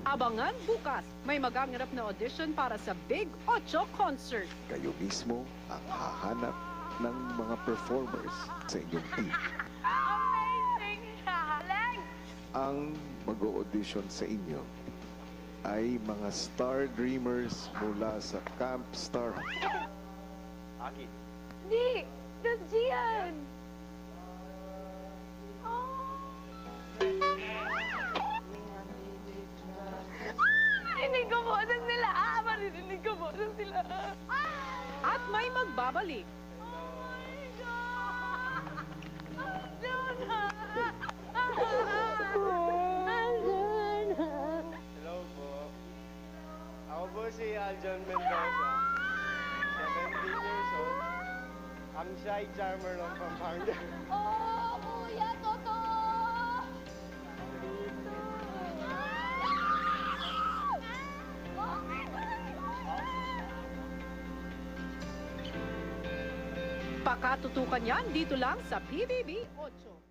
Abangan bukas, may maganganap na audition para sa Big Ocho Concert. Kayo mismo ang hahanap ng mga performers sa inyong team. Amazing siya! Leg! Ang mag-audition sa inyo ay mga star dreamers mula sa Camp Star. Aki. Di! That's Gian! Marinig ko boses nila! Marinig ko boses nila! At may magbabalik. Oh my God! Aljona! Hello po. Ako po si Aljon Mendoza. 17 years old. Ang shy charmer ng Pampanga. Oh, kuya, totoo! Pakatutukan yan dito lang sa PBB 8.